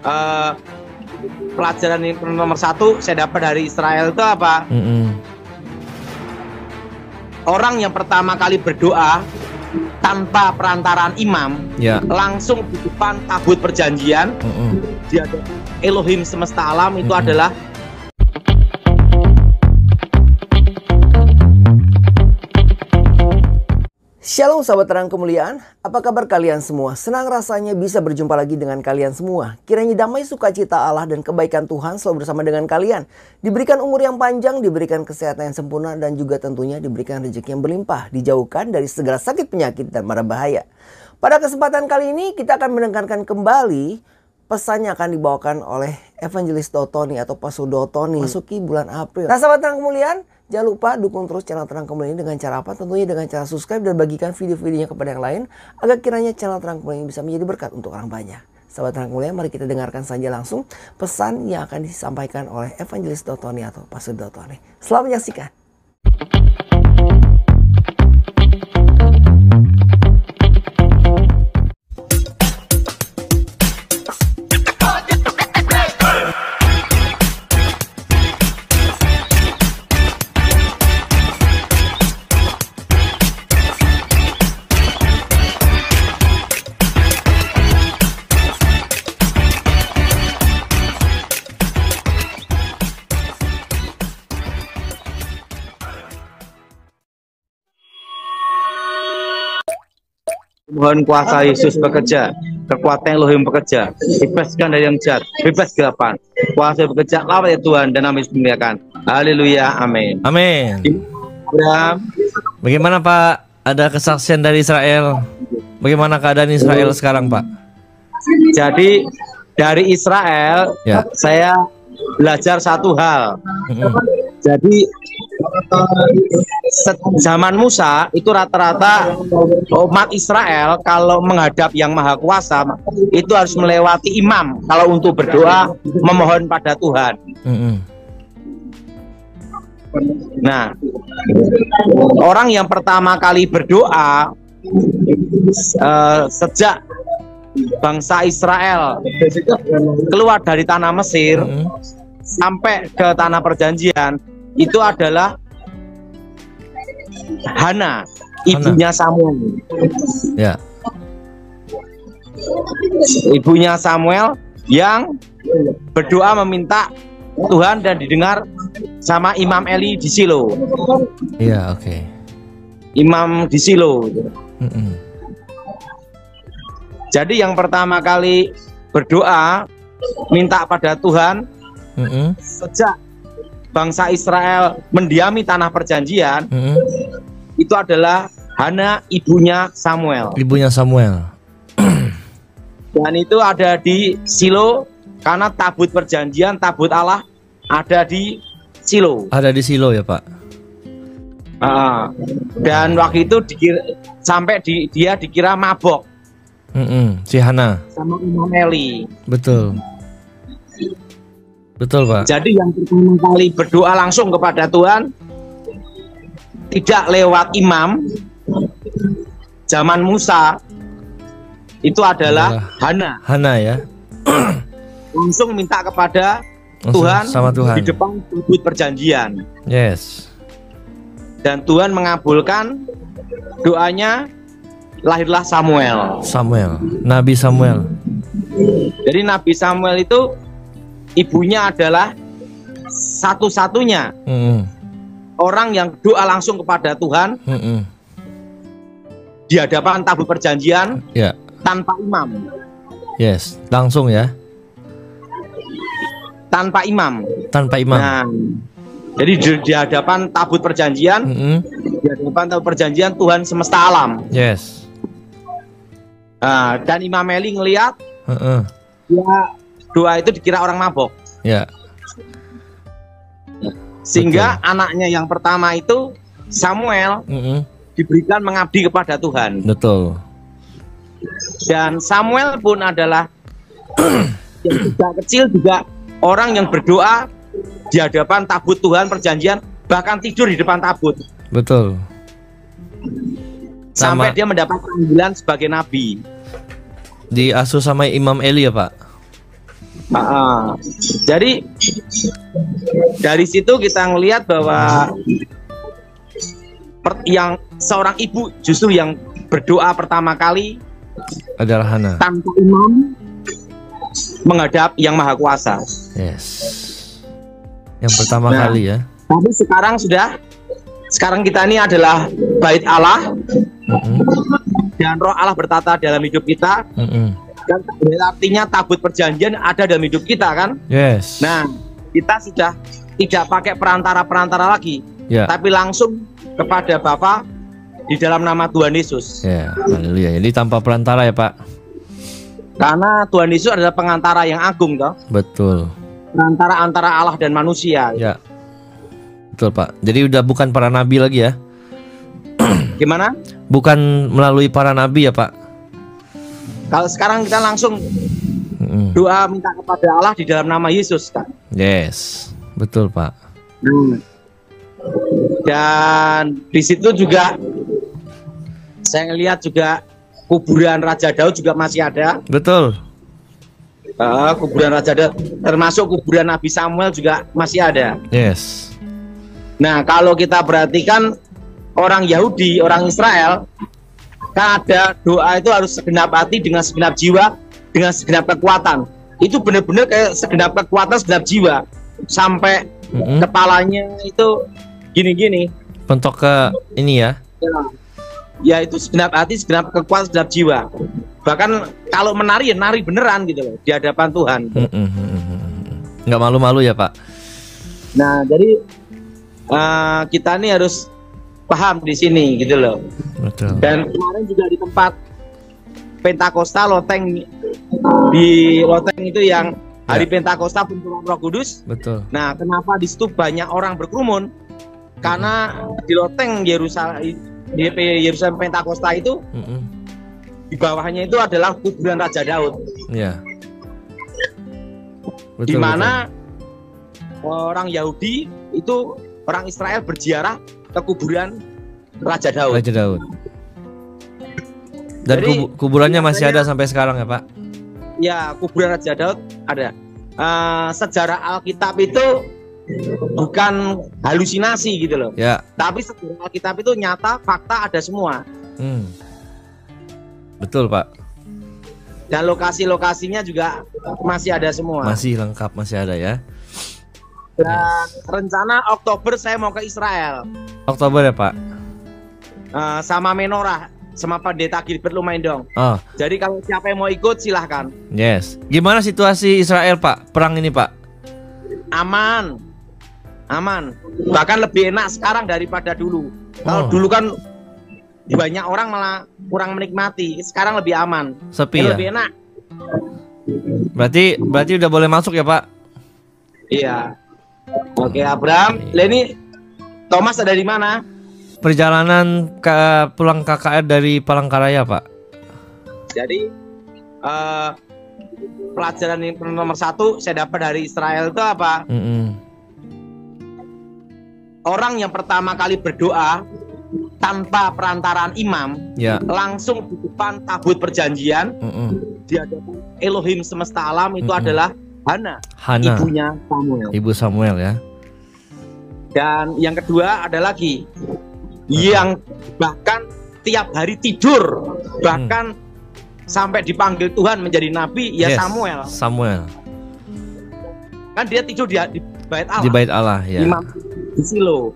eh, pelajaran yang nomor satu saya dapat dari Israel itu apa? Orang yang pertama kali berdoa tanpa perantaraan imam, langsung di depan tabut perjanjian, dia ada Elohim semesta alam itu adalah Shalom sahabat terang kemuliaan, apa kabar kalian semua? Senang rasanya bisa berjumpa lagi dengan kalian semua. Kiranya damai sukacita Allah dan kebaikan Tuhan selalu bersama dengan kalian. Diberikan umur yang panjang, diberikan kesehatan yang sempurna, dan juga tentunya diberikan rezeki yang berlimpah. Dijauhkan dari segala sakit penyakit dan mara bahaya. Pada kesempatan kali ini kita akan mendengarkan kembali pesannya akan dibawakan oleh Evangelis Dotoni atau Pastor Dotoni. Masuki bulan April. Nah sahabat terang kemuliaan, jangan lupa dukung terus channel Terang Kemuliaan dengan cara apa? Tentunya dengan cara subscribe dan bagikan video-videonya kepada yang lain agar kiranya channel Terang Kemuliaan bisa menjadi berkat untuk orang banyak. Sahabat Terang Kemuliaan, mari kita dengarkan saja langsung pesan yang akan disampaikan oleh Evangelis Dotoni atau Pastor Dotoni. Selamat menyaksikan. Mohon kuasa Yesus bekerja, kekuatan Elohim bekerja, bebaskan dari yang jahat, bebas kegelapan, kuasa bekerja, lawat ya Tuhan, dan nama Yesus dimuliakan. Haleluya, amin. Amin. Bagaimana Pak? Ada kesaksian dari Israel. Bagaimana keadaan Israel sekarang Pak? Jadi dari Israel, saya belajar satu hal. Jadi zaman Musa itu rata-rata umat Israel kalau menghadap yang maha kuasa itu harus melewati imam kalau untuk berdoa memohon pada Tuhan. Nah, orang yang pertama kali berdoa sejak bangsa Israel keluar dari tanah Mesir sampai ke tanah perjanjian itu adalah Hana, ibunya Samuel. Ya. Ibunya Samuel yang berdoa meminta Tuhan dan didengar sama Imam Eli di Silo. Iya, oke. Imam di Silo. Jadi yang pertama kali berdoa minta pada Tuhan sejak bangsa Israel mendiami tanah perjanjian itu adalah Hana, ibunya Samuel. Ibunya Samuel. Dan itu ada di Silo karena tabut perjanjian, tabut Allah ada di Silo. Ada di Silo ya Pak. Dan waktu itu dia dikira mabok. Si Hana sama Imam Eli. Betul. Betul Pak. Jadi yang pertama kali berdoa langsung kepada Tuhan tidak lewat imam zaman Musa itu adalah Hana. Hana ya. Langsung minta kepada langsung Tuhan sama Tuhan di depan tabut perjanjian. Yes. Dan Tuhan mengabulkan doanya, lahirlah Samuel. Nabi Samuel. Jadi Nabi Samuel itu ibunya adalah satu-satunya orang yang doa langsung kepada Tuhan di hadapan tabut perjanjian tanpa imam. Yes, langsung ya. Tanpa imam. Nah, jadi di hadapan tabut perjanjian, di hadapan tabut perjanjian Tuhan semesta alam. Yes. Nah, dan Imam Eli ngelihat dia doa itu dikira orang mabok. Ya. Sehingga anaknya yang pertama itu Samuel diberikan mengabdi kepada Tuhan. Betul. Dan Samuel pun adalah yang tidak kecil juga orang yang berdoa di hadapan tabut Tuhan perjanjian, bahkan tidur di depan tabut. Betul. Sampai dia mendapat panggilan sebagai nabi. Diasuh sama Imam Eli ya Pak? Jadi dari situ kita ngelihat bahwa yang seorang ibu justru yang berdoa pertama kali adalah Hana tanpa imam menghadap Yang Maha Kuasa. Yes. Yang pertama kali ya. Tapi sekarang kita ini adalah bait Allah, dan Roh Allah bertata dalam hidup kita. Dan artinya tabut perjanjian ada dalam hidup kita kan. Yes. Nah, kita sudah tidak pakai perantara-perantara lagi, tapi langsung kepada Bapa di dalam nama Tuhan Yesus. Ya, haleluya. Jadi tanpa perantara ya Pak. Karena Tuhan Yesus adalah pengantara yang agung toh. Betul. Perantara antara Allah dan manusia. Ya. Betul Pak. Jadi udah bukan para nabi lagi ya. Gimana? Bukan melalui para nabi ya Pak. Kalau sekarang kita langsung doa minta kepada Allah di dalam nama Yesus kan. Yes, betul Pak. Dan di situ juga saya ngelihat juga kuburan Raja Daud juga masih ada. Betul. Kuburan Raja Daud, termasuk kuburan Nabi Samuel juga masih ada. Yes. Nah, kalau kita perhatikan orang Yahudi, orang Israel, kan ada doa itu harus segenap hati, dengan segenap jiwa, dengan segenap kekuatan. Itu benar-benar kayak segenap kekuatan, segenap jiwa, sampai kepalanya itu gini-gini. Pentok ke ini ya. Ya itu segenap hati, segenap kekuatan, segenap jiwa. Bahkan kalau menari ya nari beneran gitu loh di hadapan Tuhan. Nggak malu-malu ya Pak. Nah jadi kita nih harus paham di sini gitu loh. Betul. Dan kemarin juga di tempat Pentakosta Loteng, di Loteng itu yang hari Pentakosta Penuturan Roh Kudus. Betul. Nah kenapa di situ banyak orang berkerumun? Karena di Loteng Yerusalem Pentakosta itu di bawahnya itu adalah kuburan Raja Daud. Iya. Di mana orang Yahudi itu, orang Israel berziarah ke kuburan Raja Daud. Raja Daud. Dan jadi, kuburannya masih ada sampai sekarang ya Pak? Ya, kuburan Raja Daud ada. Sejarah Alkitab itu bukan halusinasi gitu loh. Ya. Tapi sejarah Alkitab itu nyata, fakta ada semua. Betul Pak. Dan lokasi-lokasinya juga masih ada semua. Masih lengkap, masih ada ya. Dan rencana Oktober saya mau ke Israel. Oktober ya Pak? Sama Menorah, sama Pendeta Gilbert Lumaindong. Oh. Jadi kalau siapa yang mau ikut silahkan. Yes. Gimana situasi Israel Pak? Perang ini Pak? Aman. Bahkan lebih enak sekarang daripada dulu. Kalau dulu kan banyak orang malah kurang menikmati. Sekarang lebih aman. Sepi ya? Lebih enak. Berarti udah boleh masuk ya Pak? Iya. Oke Abraham, Leni, Thomas ada di mana? Perjalanan pulang KKR dari Palangkaraya Pak. Jadi pelajaran nomor 1 saya dapat dari Israel itu apa? Orang yang pertama kali berdoa tanpa perantaraan imam, langsung di depan tabut perjanjian, di hadapan Elohim semesta alam itu adalah Hana, ibunya Samuel. Ibu Samuel ya. Dan yang kedua ada lagi yang bahkan tiap hari tidur, bahkan sampai dipanggil Tuhan menjadi nabi, ya Samuel. Samuel. Kan dia tidur di bait Allah. Di bait Allah ya. Imam di Silo.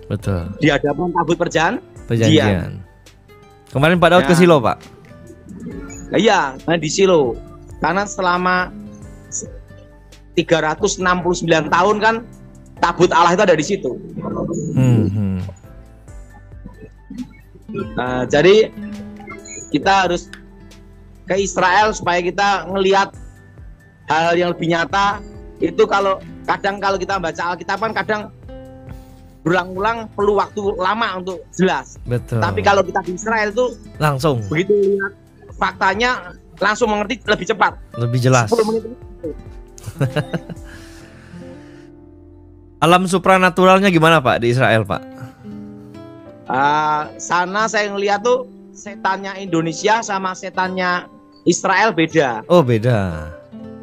Betul. Di hadapan tabut perjanjian. Kemarin Pak Daud ke Silo Pak. Iya, di Silo. Karena selama 369 tahun kan tabut Allah itu ada di situ. Jadi kita harus ke Israel supaya kita ngelihat hal yang lebih nyata. Itu kalau kita baca Alkitab kan kadang berulang-ulang perlu waktu lama untuk jelas. Betul. Tapi kalau kita di Israel itu langsung begitu lihat faktanya langsung mengerti lebih cepat. Lebih jelas. 10 menit. Alam supranaturalnya gimana Pak di Israel Pak? Sana saya ngeliat tuh setannya Indonesia sama setannya Israel beda. Oh beda.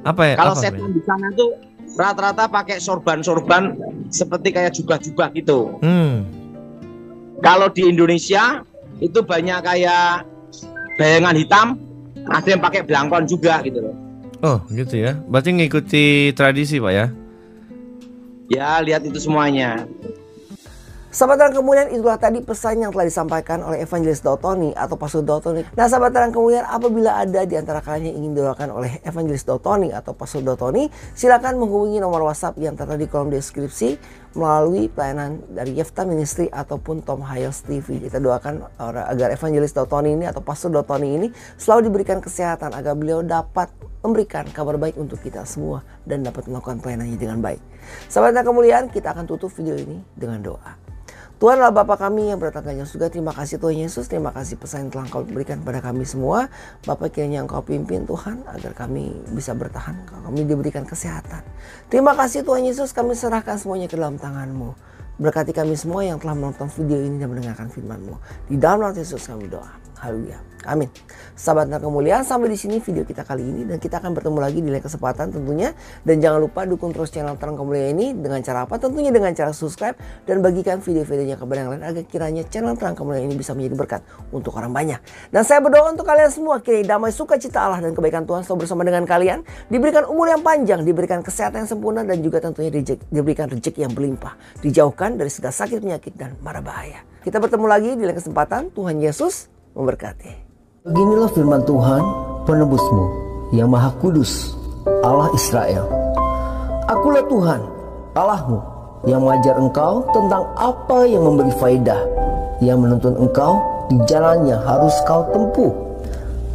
Apa ya? Kalau Apa, setan Ben? di sana tuh rata-rata pakai sorban-sorban seperti kayak jubah-jubah gitu. Kalau di Indonesia itu banyak kayak bayangan hitam, ada yang pakai belangkon juga gitu loh. Oh gitu ya. Berarti ngikuti tradisi Pak ya? Ya, lihat itu semuanya. Sahabat terang kemuliaan, itulah tadi pesan yang telah disampaikan oleh Evangelis Dotoni atau Pastor Dotoni. Nah sahabat terang kemuliaan, apabila ada di antara kalian yang ingin didoakan oleh Evangelis Dotoni atau Pastor Dotoni, silakan menghubungi nomor WhatsApp yang tertera di kolom deskripsi melalui pelayanan dari Yefta Ministry ataupun Tom Hayes TV. Kita doakan agar Evangelis Dotoni ini atau Pastor Dotoni ini selalu diberikan kesehatan agar beliau dapat memberikan kabar baik untuk kita semua dan dapat melakukan pelayanannya dengan baik. Sahabat terang kemuliaan, kita akan tutup video ini dengan doa. Tuhan adalah Bapa kami yang berada di surga. Terima kasih Tuhan Yesus. Terima kasih pesan yang telah Engkau berikan kepada kami semua. Bapa, kiranya Engkau pimpin Tuhan agar kami bisa bertahan. Kami diberikan kesehatan. Terima kasih Tuhan Yesus. Kami serahkan semuanya ke dalam tangan-Mu. Berkati kami semua yang telah menonton video ini dan mendengarkan firman-Mu. Di dalam nama Yesus kami doa. Haleluya. Amin. Sahabat terang kemuliaan, sampai di sini video kita kali ini dan kita akan bertemu lagi di lain kesempatan tentunya. Dan jangan lupa dukung terus channel Terang Kemuliaan ini dengan cara apa? Tentunya dengan cara subscribe dan bagikan video-videonya kepada yang lain agar kiranya channel Terang Kemuliaan ini bisa menjadi berkat untuk orang banyak. Dan saya berdoa untuk kalian semua, kiranya damai, sukacita Allah dan kebaikan Tuhan selalu bersama dengan kalian, diberikan umur yang panjang, diberikan kesehatan yang sempurna dan juga tentunya diberikan rezeki yang berlimpah, dijauhkan dari segala sakit, penyakit dan mara bahaya. Kita bertemu lagi di lain kesempatan. Tuhan Yesus memberkati. Beginilah firman Tuhan, penebusmu yang maha kudus, Allah Israel. Akulah Tuhan, Allahmu, yang mengajar engkau tentang apa yang memberi faedah, yang menuntun engkau di jalan yang harus kau tempuh.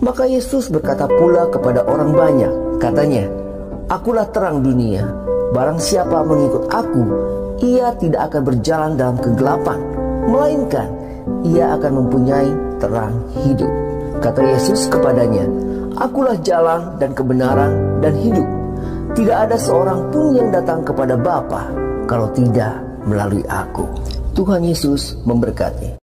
Maka Yesus berkata pula kepada orang banyak, katanya, Akulah terang dunia, barang siapa mengikut aku, ia tidak akan berjalan dalam kegelapan, melainkan ia akan mempunyai terang hidup. Kata Yesus kepadanya, Akulah jalan dan kebenaran dan hidup. Tidak ada seorang pun yang datang kepada Bapa kalau tidak melalui aku. Tuhan Yesus memberkati.